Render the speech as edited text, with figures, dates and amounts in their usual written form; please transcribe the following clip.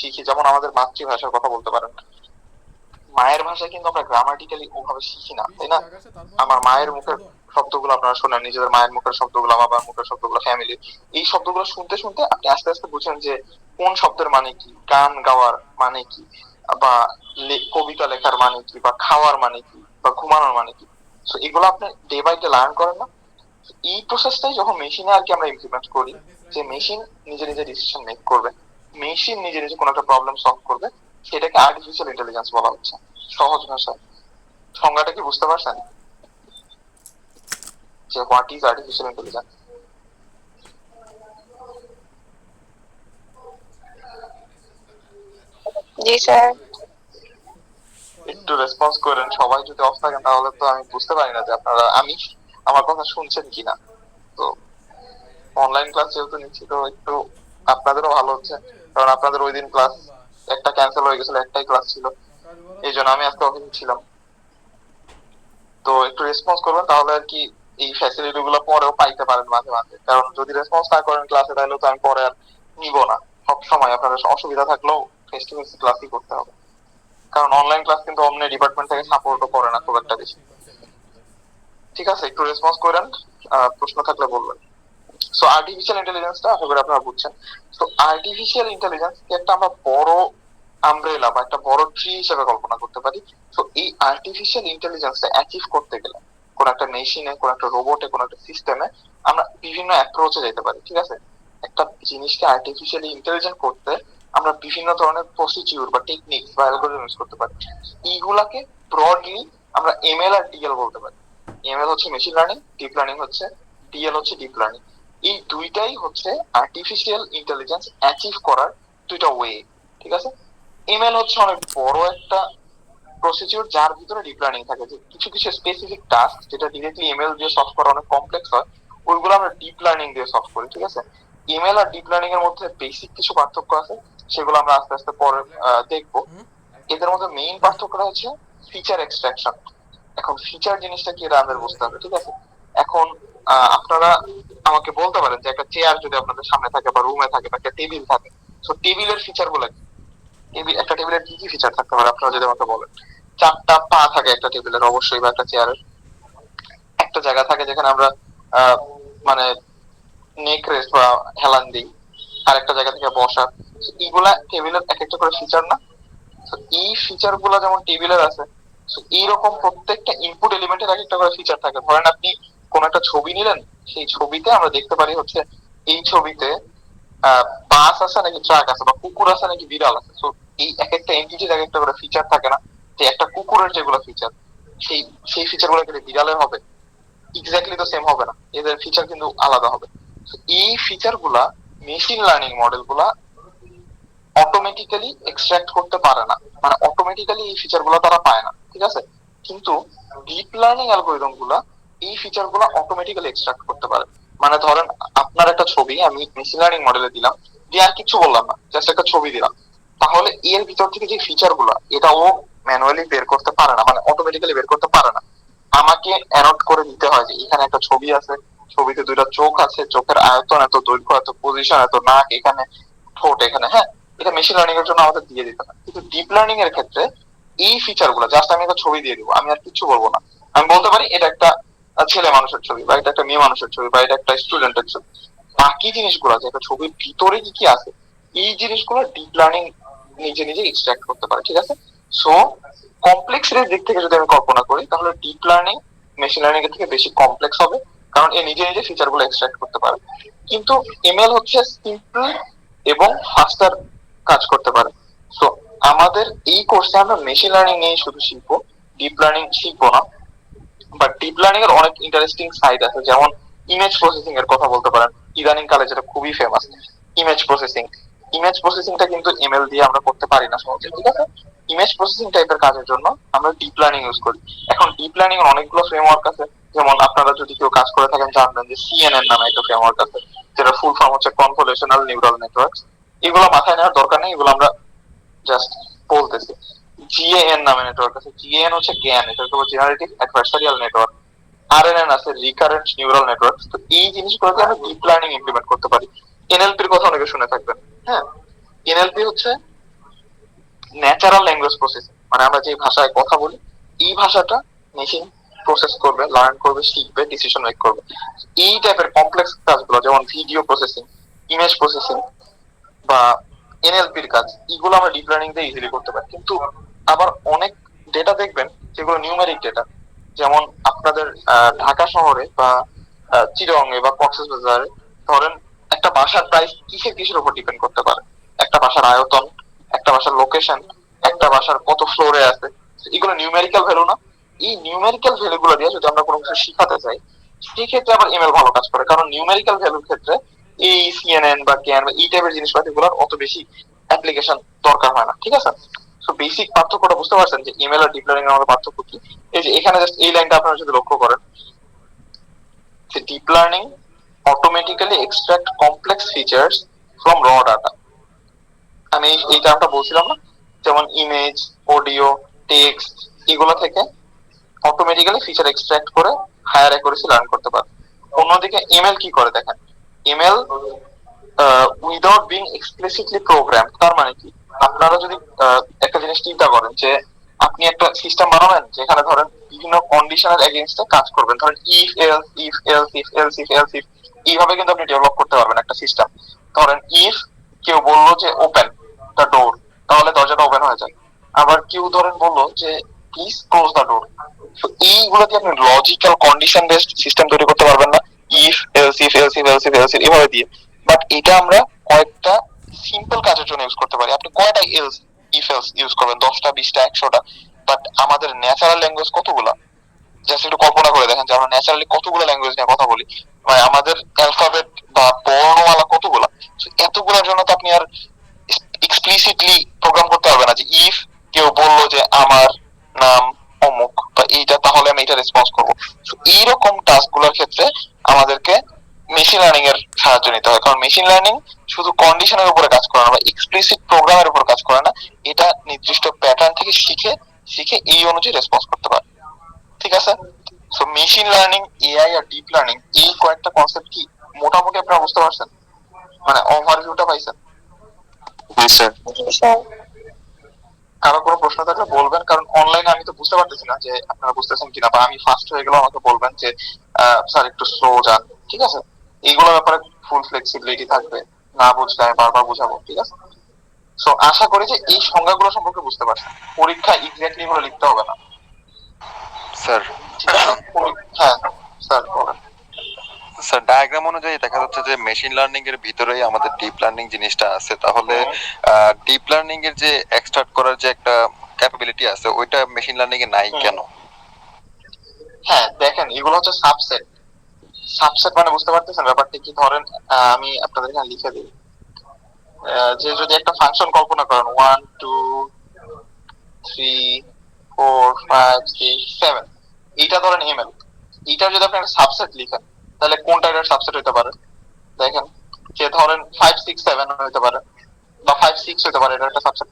শিখি, যেমন আমাদের মাতৃভাষার কথা বলতে পারেন। মায়ের ভাষায় কিন্তু আমরা গ্রামাটিক্যালি ওভাবে শিখি না, তাই না? আমার মায়ের মুখের শব্দগুলো আপনারা শোনেন, নিজেদের মায়ের মুখের শব্দগুলো, আমার বাবার মুখের শব্দগুলো, ফ্যামিলি, এই শব্দগুলো শুনতে শুনতে আপনি আস্তে আস্তে বুঝেন যে কোন শব্দের মানে কি, গান গাওয়ার মানে কি, বা কবিতা লেখার মানে কি, বা খাওয়ার মানে কি, বা ঘুমানোর মানে কি। তো এগুলো আপনি ডে বাই ডে লার্ন করেন না? এই প্রসেসটাই যখন মেশিনে আর কি আমরা ইমপ্লিমেন্ট করি, যে মেশিন নিজে নিজে ডিসিশন মেক করবে, মেশিন নিজে নিজে কোনো একটা প্রবলেম সলভ করবে, সেটাকে আর্টিফিশিয়াল ইন্টেলিজেন্স বলা হচ্ছে। সহজ ভাষায় সংজ্ঞাটা কি বুঝতে পারছেন, যে what is artificial intelligence? G sir. একটু রেসপন্স করেন, সবাই যদি অফ থাকেন তাহলে তো আমি বুঝতে পারি না যে আপনারা আমার কথা শুনছেন কিনা। তো অনলাইন ক্লাস যেহেতু নিচ্ছি, তো একটু আপনাদেরও ভালো হচ্ছে, কারণ আপনাদের ওই দিন ক্লাস একটা ক্যান্সেল হয়ে গেছিল, একটাই ক্লাস ছিল, এই জন্য আমি আজকে অফিসে ছিলাম। তো একটু রেসপন্স করবেন, তাহলে আর কি এই ফ্যাসিলিটি গুলো পরেও পাইতে পারেন মাঝে মাঝে। কারণ যদি রেসপন্স না করেন ক্লাসে, তাহলে তো আমি পরে আর নিব না। সব সময় আপনাদের অসুবিধা থাকলেও ফেস টু ফেস ক্লাসই করতে হবে, কারণ অনলাইন ক্লাস কিন্তু অন্য ডিপার্টমেন্ট থেকে সাপোর্টও করে না খুব একটা বেশি। ঠিক আছে, একটু রেসপন্স করেন, প্রশ্ন থাকলে বলবেন। সো আর্টিফিশিয়াল ইন্টেলিজেন্সটা আশা করি আপনারা বুঝছেন। তো আর্টিফিশিয়াল ইন্টেলিজেন্স একটা আমরা বড় আমব্রেলা বা একটা বড় ট্রি হিসেবে কল্পনা করতে পারি। তো এই আর্টিফিশিয়াল ইন্টেলিজেন্সটা অ্যাচিভ করতে গেলে কোন একটা মেশিনে, কোন একটা রোবটে, কোন একটা সিস্টেমে আমরা বিভিন্ন অ্যাপ্রোচে যেতে পারি। ঠিক আছে, একটা জিনিসকে আর্টিফিশিয়ালি ইন্টেলিজেন্ট করতে আমরা বিভিন্ন ধরনের প্রসিডিউর বা টেকনিক বা অ্যালগরিদম ইউজ করতে পারি। এইগুলাকে ব্রডলি আমরা এমএল আর ডিএল বলতে পারি। এমএল হচ্ছে মেশিন লার্নিং, ডিপ লার্নিং হচ্ছে, ডিএল হচ্ছে ডিপ লার্নিং। এই দুইটাই হচ্ছে আর্টিফিশিয়াল ইন্টেলিজেন্স অ্যাচিভ করার দুইটা ওয়ে। ঠিক আছে, এমএল হচ্ছে অনেক বড় একটা প্রসিডিউর, যার ভিতরে ডিপ লার্নিং থাকে, যে কিছু কিছু স্পেসিফিক টাস্ক যেটা ডিরেক্টলি এমএল দিয়ে সলভ করা অনেক কমপ্লেক্স হয়, ওইগুলো আমরা ডিপ লার্নিং দিয়ে সলভ করি। ঠিক আছে, এমএল আর ডিপ লার্নিং এর মধ্যে বেসিক কিছু পার্থক্য আছে, সেগুলো আমরা আস্তে আস্তে পরে দেখবো। এদের মধ্যে মেইন পার্থক্যটা হচ্ছে ফিচার এক্সট্রাকশন। এখন ফিচার জিনিসটা কি, এটা আমাদের বুঝতে হবে। ঠিক আছে, এখন আপনারা আমাকে বলতে পারেন যে একটা চেয়ার যদি আপনাদের সামনে থাকে, বা রুমে থাকে, বা একটা টেবিল থাকে, তো টেবিলের ফিচার গুলো কি? একটা টেবিলের কি কি ফিচার থাকতে পারে আপনারা যদি আমাকে বলেন। চারটা পা থাকে একটা টেবিলের অবশ্যই, বা একটা চেয়ারের। একটা জায়গা থাকে যেখানে আমরা আহ মানে নেক রেস্ট বা হেলান দিই, আর একটা জায়গা থেকে বসা। এইগুলা টেবিলের এক একটা করে ফিচার না? তো এই ফিচার গুলা যেমন টেবিলের আছে, তো এইরকম প্রত্যেকটা ইনপুট এলিমেন্টের এক একটা করে ফিচার থাকে। ধরেন আপনি কোন একটা ছবি নিলেন, সেই ছবিতে আমরা দেখতে পারি হচ্ছে এই ছবিতে বাস আছে নাকি ট্রাক আছে, বা কুকুর আছে নাকি বিড়াল আছে। তো এই এক একটা এন্টিটির এক একটা করে ফিচার থাকে না? যে একটা কুকুরের যেগুলো ফিচার, সেই সেই ফিচার গুলো কিন্তু বিড়ালের হবে এক্স্যাক্টলি তো সেম হবে না, এদের ফিচার কিন্তু আলাদা হবে। তো এই ফিচার গুলা মেশিন লার্নিং মডেল গুলা অটোমেটিক্যালি এক্সট্রাক্ট করতে পারে না, মানে অটোমেটিক্যালি এই ফিচার গুলো তারা পায় না। ঠিক আছে, কিন্তু ডিপ লার্নিং অ্যালগোরিদম গুলা এই ফিচার গুলা অটোমেটিক্যালি এক্সট্রাক্ট করতে পারে। মানে ধরেন আপনার একটা ছবি আমি মেশিন লার্নিং মডেলে দিলাম, দিয়ে আর কিছু বললাম না, জাস্ট একটা ছবি দিলাম, তাহলে এর ভিতর থেকে যে ফিচার গুলা, এটা ও ম্যানুয়ালি বের করতে পারে না, মানে অটোমেটিক্যালি বের করতে পারে না। আমাকে অ্যানট করে দিতে হয় যে এখানে একটা ছবি আছে, ছবিতে দুইটা চোখ আছে, চোখের আয়তন এত, দৈর্ঘ্য এত, পজিশন এত, নাক এখানে, ঠোঁট এখানে, হ্যাঁ, এটা মেশিন লার্নিং এর জন্য আমাদের দিয়ে দিতে হয়। কিন্তু ডিপ লার্নিং এর ক্ষেত্রে এই ফিচার গুলো জাস্ট আমি একটা ছবি দিয়ে দিব, আমি আর কিছু বলবো না। আমি বলতে পারি এটা একটা ছেলে মানুষের ছবি, বা এটা একটা মেয়ে মানুষের ছবি, বা এটা একটা স্টুডেন্টের ছবি। বাকি জিনিসগুলো, যে একটা ছবির ভিতরে কি কি আছে, এই জিনিসগুলো ডিপ লার্নিং নিজে নিজে এক্সট্রাক্ট করতে পারে। ঠিক আছে, সো কমপ্লেক্স এর দিক থেকে যদি আমি কল্পনা করি, তাহলে ডিপ লার্নিং মেশিন লার্নিং এর থেকে বেশি কমপ্লেক্স হবে, কারণ এ নিজে নিজে ফিচার গুলো এক্সট্রাক্ট করতে পারে। কিন্তু এমএল হচ্ছে সিম্পল এবং ফাস্টার কাজ করতে পারে। তো আমাদের এই কোর্সে আমরা মেশিন লার্নিং নিয়ে শুধু শিখবো, ডিপ লার্নিং শিখবো না। বাট ডিপ লার্নিং এর অনেক ইন্টারেস্টিং সাইড আছে, যেমন ইমেজ প্রসেসিং এর কথা বলতে পারেন। ইদানিং কালে যেটা খুবই ফেমাস, ইমেজ প্রসেসিং। ইমেজ প্রসেসিংটা কিন্তু এমএল দিয়ে আমরা করতে পারি না সহজে। ঠিক আছে, ইমেজ প্রসেসিং টাইপের কাজের জন্য আমরা ডিপ লার্নিং ইউজ করি। এখন ডিপ লার্নিং এর অনেকগুলো ফ্রেমওয়ার্ক আছে, যেমন আপনারা যদি কেউ কাজ করে থাকেন জানবেন যে সিএনএন নামে একটা ফ্রেমওয়ার্ক আছে, যেটা ফুল ফর্ম হচ্ছে কনভলিউশনাল নিউরাল নেটওয়ার্ক। এগুলো মাথায় নেওয়ার দরকার নেই, এগুলো আমরা জাস্ট বলতেছি। জিএএন নামে নেটওয়ার্ক আছে, জিএএন হচ্ছে জ্ঞান, এটা হচ্ছে জেনারেটিভ অ্যাডভার্সারিয়াল নেটওয়ার্ক। আরএনএন আছে, রিকারেন্ট নিউরাল নেটওয়ার্ক। তো এই জিনিসগুলোকে আমরা ডিপ লার্নিং ইমপ্লিমেন্ট করতে পারি। এনএলপির কথা অনেকে শুনে থাকবেন, হ্যাঁ। এনএলপি হচ্ছে ন্যাচারাল ল্যাঙ্গুয়েজ প্রসেসিং, মানে আমরা যে ভাষায় কথা বলি এই ভাষাটা মেশিন প্রসেস করবে, লার্ন করবে, শিখবে, ডিসিশন মেক করবে। এই টাইপের কমপ্লেক্স কাজগুলো যেমন ভিডিও প্রসেসিং, ইমেজ প্রসেসিং বা এনএলপির কাজ, এগুলো আমরা ডিপ লার্নিং দিয়ে ইজিলি করতে পারি। কিন্তু আবার অনেক ডেটা দেখবেন যেগুলো নিউমেরিক ডেটা, যেমন আপনাদের ঢাকা শহরে বা চিটাগংয়ে বা কক্সবাজারে ধরেন একটা বাসার প্রাইস কিসের উপর ডিপেন্ড করতে পারে? একটা বাসার আয়তন, একটা বাসার লোকেশন, একটা বাসার কত ফ্লোরে আছে, এগুলো নিউমেরিক্যাল ভ্যালু না? এই নিউমেরিক্যাল ভ্যালু গুলো দিয়ে যদি আমরা কোনো কিছু শিখাতে চাই, সেক্ষেত্রে আবার এমএল ভালো কাজ করে, কারণ নিউমেরিক্যাল ভ্যালুর ক্ষেত্রে এই সিএনএন বা ক্যান বা এই টাইপের জিনিসপাতি গুলোর অত বেশি অ্যাপ্লিকেশন দরকার হয় না। ঠিক আছে? তো বেসিক পার্থক্যটা বুঝতে পারছেন যে ইমেল আর ডিপ লার্নিং এর মধ্যে পার্থক্য কি? এই যে এখানে জাস্ট এই লাইনটা আপনারা যদি লক্ষ্য করেন, যে deep learning automatically extract complex features from র ডাটা। আমি এই টার্মটা বলছিলাম না, যেমন ইমেজ, অডিও, টেক্সট, এগুলো থেকে অটোমেটিক্যালি ফিচার এক্সট্রাক্ট করে হায়ার অ্যাকুরেসি লার্ন করতে পারে। অন্যদিকে ইমেল কি করে দেখেন, email without being explicitly program. তার মানে কি, আপনারা যদি একটা জিনিস চিন্তা করেন যে আপনি একটা সিস্টেম বানাবেন যেখানে ধরেন বিভিন্ন কন্ডিশনের এগেইনস্টে কাজ করবেন, ধরেন if else if else if else if else if, এইভাবে কিন্তু আপনি ডেভেলপ করতে পারবেন একটা সিস্টেম। ধরেন ইফ কেউ বললো যে ওপেন দ্য ডোর, তাহলে দরজাটা ওপেন হয়ে যায়। আবার কেউ ধরেন বললো যে প্লিজ ক্লোজ দ্য ডোর। তো এইগুলো দিয়ে আপনি লজিক্যাল কন্ডিশন বেসড সিস্টেম তৈরি করতে পারবেন না if else if else if else if else if এভাবে দিয়ে। বাট এটা আমরা কয়েকটা সিম্পল কাজের জন্য ইউজ করতে পারি। আপনি কয়টা এলস ইফ এলস ইউজ করবেন? 10টা, 20টা, 100টা। বাট আমাদের ন্যাচারাল ল্যাঙ্গুয়েজ কতগুলা? জাস্ট একটু কল্পনা করে দেখেন যে আমরা ন্যাচারালি কতগুলো ল্যাঙ্গুয়েজ নিয়ে কথা বলি, মানে আমাদের অ্যালফাবেট বা বর্ণমালা কতগুলা। এতগুলোর জন্য তো আপনি আর এক্সপ্লিসিটলি প্রোগ্রাম করতে পারবে না যে ইফ কেউ বললো যে আমার নাম অমুক বা এইটা, তাহলে আমি এটা রেসপন্স করবো। এইরকম টাস্ক গুলোর ক্ষেত্রে আমাদেরকে মেশিন লার্নিং এর সাহায্য নিতে হয়, কারণ মেশিন লার্নিং শুধু কন্ডিশনের উপরে কাজ করে না বা এক্সপ্লিসিট প্রোগ্রামের উপর কাজ করে না, এটা নির্দিষ্ট প্যাটার্ন থেকে শিখে শিখে এই অনুযায়ী রেসপন্স করতে পারে। ঠিক আছে? সো মেশিন লার্নিং, এআই আর ডিপ লার্নিং, এই কয়েকটা কনসেপ্ট কি মোটামুটি আপনারা বুঝতে পারছেন? মানে ওভারভিউটা পাইছেন? কারো কোনো প্রশ্ন থাকলে বলবেন, কারণ অনলাইনে আমি তো বুঝতে পারতেছি না যে আপনারা বুঝতেছেন কিনা, বা আমি ফার্স্ট হয়ে গেলে আমাকে বলবেন যে স্যার একটু স্লো যান। ঠিক আছে? এইগুলোর ব্যাপারে ফুল ফ্লেক্সিবিলিটি থাকবে, না বুঝলে আমি বারবার বুঝাবো। ঠিক আছে? সো আশা করি যে এই সংজ্ঞাগুলো সম্পর্কে বুঝতে পারছেন। পরীক্ষা এক্স্যাক্টলি এগুলো লিখতে হবে না। স্যার ঠিক আছে? হ্যাঁ স্যার বলেন। স্যার ডায়াগ্রাম অনুযায়ী দেখা যাচ্ছে যে মেশিন লার্নিং এর ভিতরেই আমাদের ডিপ লার্নিং জিনিসটা আছে। তাহলে ডিপ লার্নিং এর যে এক্সট্রাক্ট করার যে একটা ক্যাপাবিলিটি আছে, ওইটা মেশিন লার্নিং এ নাই কেন? হ্যাঁ দেখেন, এগুলো হচ্ছে সাবসেট। সাবসেট মানে বুঝতে পারতেছেন ব্যাপারটা কি? ধরেন আমি আপনাদের এখানে লিখে দিই যে যদি একটা ফাংশন কল্পনা করেন 1 2 3 4 5 6 7, এইটা ধরেন এমএল, এইটার যদি আপনি একটা সাবসেট লিখেন, তাহলে কোনটা এটার সাবসেট হতে পারে? দেখেন, যে ধরেন 5 6 7 হতে পারে বা 5 6 হতে পারে, এটা একটা সাবসেট।